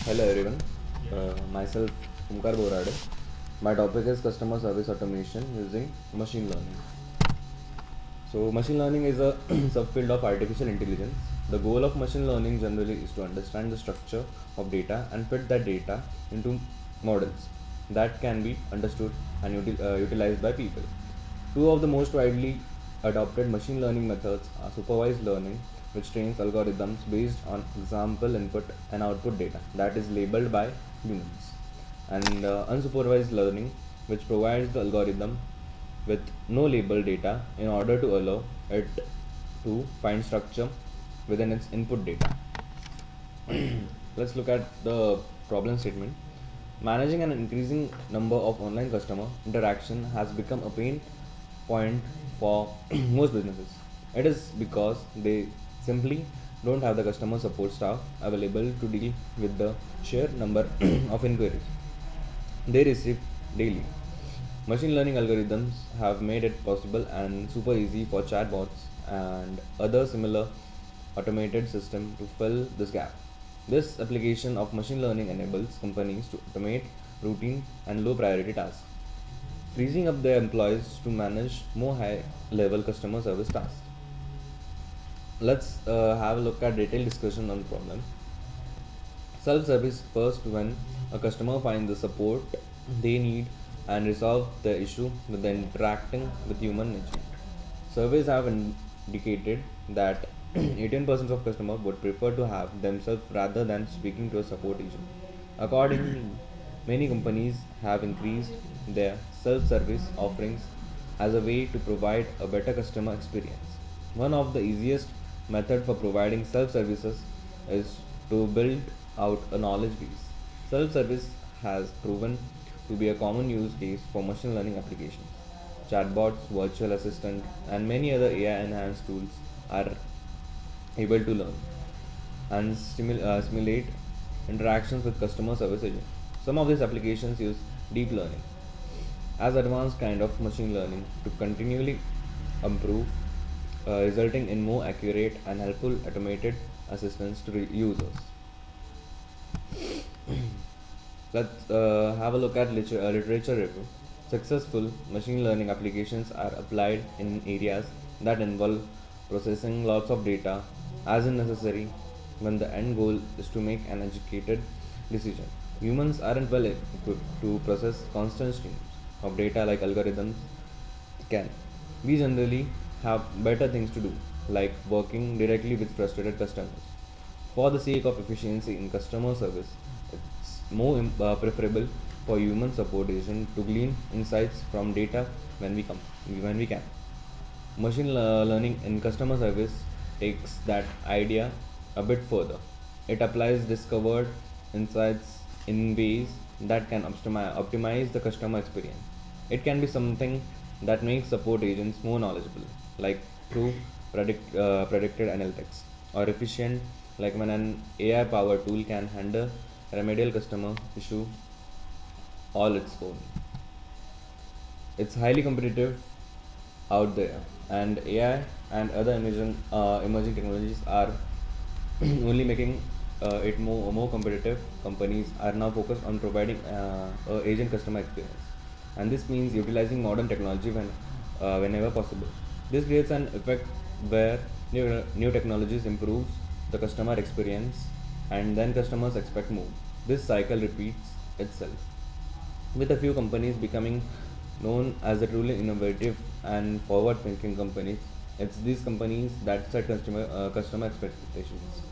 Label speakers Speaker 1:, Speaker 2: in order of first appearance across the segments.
Speaker 1: Hello everyone, myself Umkar Borade. My topic is customer service automation using machine learning. So, machine learning is a subfield of artificial intelligence. The goal of machine learning generally is to understand the structure of data and fit that data into models that can be understood and utilized by people. Two of the most widely adopted machine learning methods are supervised learning, which trains algorithms based on example input and output data that is labeled by humans, and unsupervised learning, which provides the algorithm with no label data in order to allow it to find structure within its input data. Let's look at the problem statement. Managing an increasing number of online customer interaction has become a pain point for most businesses. It is because they simply don't have the customer support staff available to deal with the sheer number of inquiries they receive daily. Machine learning algorithms have made it possible and super easy for chatbots and other similar automated systems to fill this gap. This application of machine learning enables companies to automate routine and low priority tasks, freezing up their employees to manage more high level customer service tasks. Let's have a look at detailed discussion on the problem. Self-service first when a customer finds the support they need and resolve the issue with interacting with human nature. Surveys have indicated that 18% of customers would prefer to have themselves rather than speaking to a support agent. Accordingly, many companies have increased their self-service offerings as a way to provide a better customer experience. One of the easiest methods for providing self-services is to build out a knowledge base. Self-service has proven to be a common use case for machine learning applications. Chatbots, virtual assistant, and many other AI enhanced tools are able to learn and simulate interactions with customer service agents. Some of these applications use deep learning as advanced kind of machine learning to continually improve, resulting in more accurate and helpful automated assistance to users. Let's have a look at literature review. Successful machine learning applications are applied in areas that involve processing lots of data as is necessary when the end goal is to make an educated decision. Humans aren't well equipped to process constant streams of data like algorithms can. We generally have better things to do, like working directly with frustrated customers. For the sake of efficiency in customer service, it's more preferable for human support agent to glean insights from data when we can. Learning in customer service takes that idea a bit further. It applies discovered insights in ways that can optimize the customer experience. It can be something that makes support agents more knowledgeable, like through predicted analytics, or efficient, like when an AI powered tool can handle remedial customer issue all its own. It's highly competitive out there, and AI and other emerging technologies are only making it more competitive. Companies are now focused on providing agent customer experience, and this means utilizing modern technology whenever possible. This creates an effect where new technologies improves the customer experience, and then customers expect more. This cycle repeats itself, with a few companies becoming known as the truly innovative and forward-thinking companies. It's these companies that set customer expectations.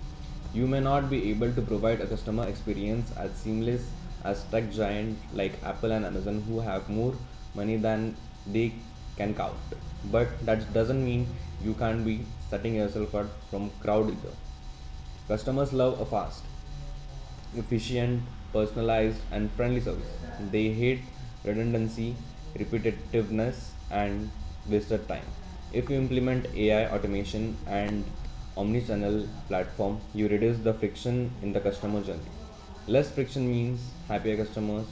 Speaker 1: You may not be able to provide a customer experience as seamless as tech giant like Apple and Amazon, who have more money than they can count. But that doesn't mean you can't be setting yourself out from crowd either. Customers love a fast, efficient, personalized, and friendly service. They hate redundancy, repetitiveness, and wasted time. If you implement AI automation and omni-channel platform, you reduce the friction in the customer journey. Less friction means happier customers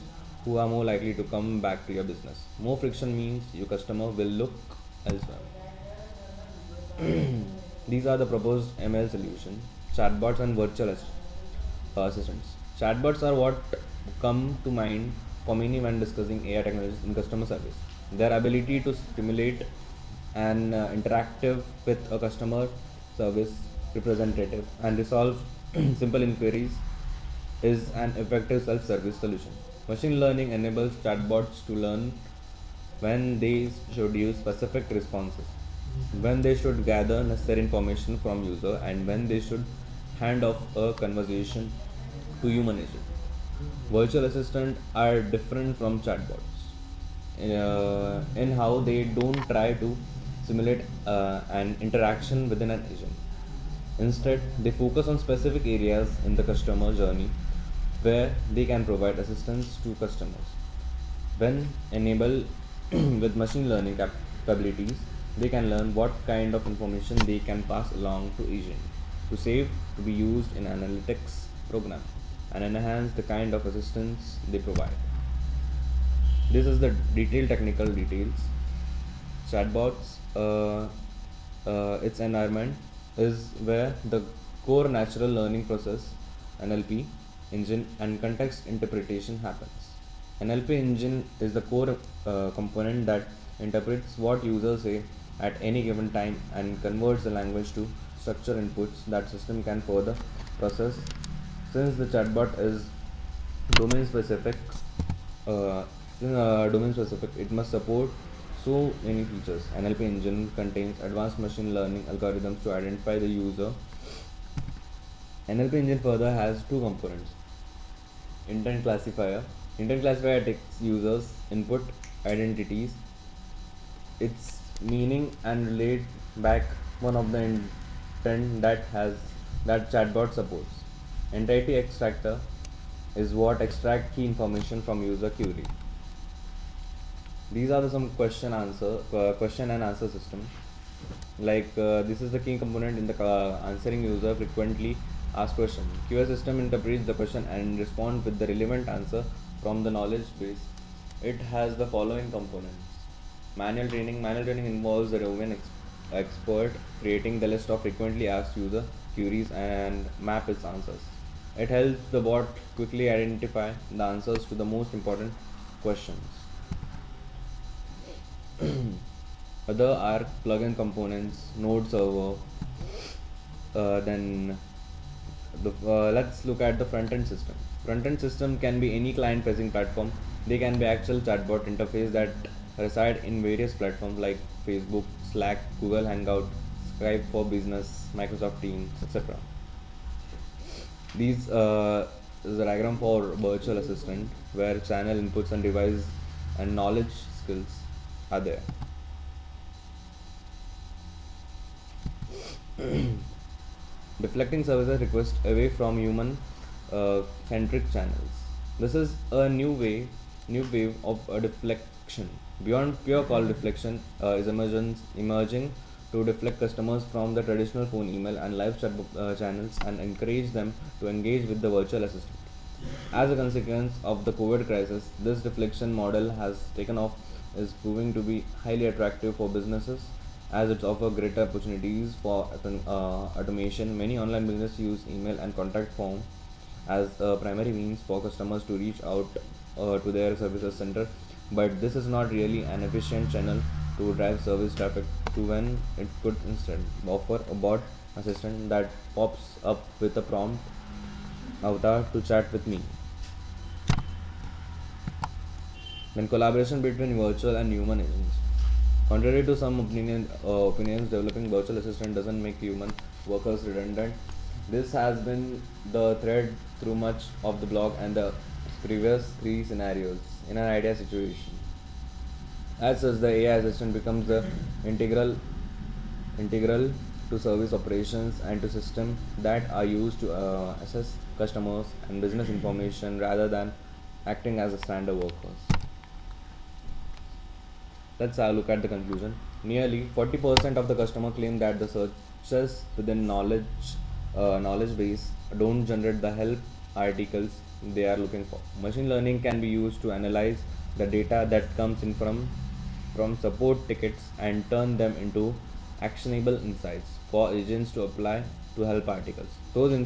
Speaker 1: who are more likely to come back to your business. More friction means your customer will look elsewhere. These are the proposed ML solution, chatbots and virtual assistants. Chatbots are what come to mind for many when discussing AI technologies in customer service. Their ability to stimulate an interactive with a customer service representative and resolve simple inquiries is an effective self-service solution. Machine learning enables chatbots to learn when they should use specific responses, when they should gather necessary information from user, and when they should hand off a conversation to human agent. Virtual assistants are different from chatbots in how they don't try to simulate an interaction within an agent. Instead, they focus on specific areas in the customer journey where they can provide assistance to customers. When enabled with machine learning capabilities, they can learn what kind of information they can pass along to agent to save to be used in analytics program and enhance the kind of assistance they provide. This is the detailed technical details. Chatbots, its environment is where the core natural learning process (NLP) engine and context interpretation happens. NLP engine is the core component that interprets what users say at any given time and converts the language to structure inputs that system can further process. Since the chatbot is domain specific, uh, domain specific, it must support so many features. NLP engine contains advanced machine learning algorithms to identify the user. NLP engine further has two components: intent classifier. Intent classifier takes users' input identities, its meaning, and relate back one of the intent that chatbot supports. Entity extractor is what extract key information from user query. These are some question and answer system. This is the key component in the answering user frequently asked question. QA system interprets the question and responds with the relevant answer from the knowledge base. It has the following components. Manual training. Manual training involves the domain expert creating the list of frequently asked user queries and map its answers. It helps the bot quickly identify the answers to the most important questions. Other are plugin components, node server. Then let's look at the front end system. Front end system can be any client facing platform. They can be actual chatbot interface that reside in various platforms like Facebook, Slack, Google Hangout, Skype for Business, Microsoft Teams, etc. These is a diagram for virtual assistant where channel inputs and device and knowledge skills are there. Deflecting services request away from human centric channels. This is a new wave of a deflection. Beyond pure call deflection is emerging to deflect customers from the traditional phone, email, and live chat channels and encourage them to engage with the virtual assistant. As a consequence of the COVID crisis, this deflection model has taken off, is proving to be highly attractive for businesses as it offers greater opportunities for automation. Many online businesses use email and contact form as a primary means for customers to reach out to their services center, but this is not really an efficient channel to drive service traffic to when it could instead offer a bot assistant that pops up with a prompt avatar to chat with me. Then collaboration between virtual and human agents. Contrary to some opinions, developing virtual assistant doesn't make human workers redundant. This has been the thread through much of the blog and the previous three scenarios in an idea situation. As such, the AI assistant becomes the integral to service operations and to systems that are used to assess customers and business information rather than acting as a standard workers. Let's have a look at the conclusion. Nearly 40% of the customer claim that the searches within knowledge base don't generate the help articles they are looking for. Machine learning can be used to analyze the data that comes in from support tickets and turn them into actionable insights for agents to apply to help articles. Those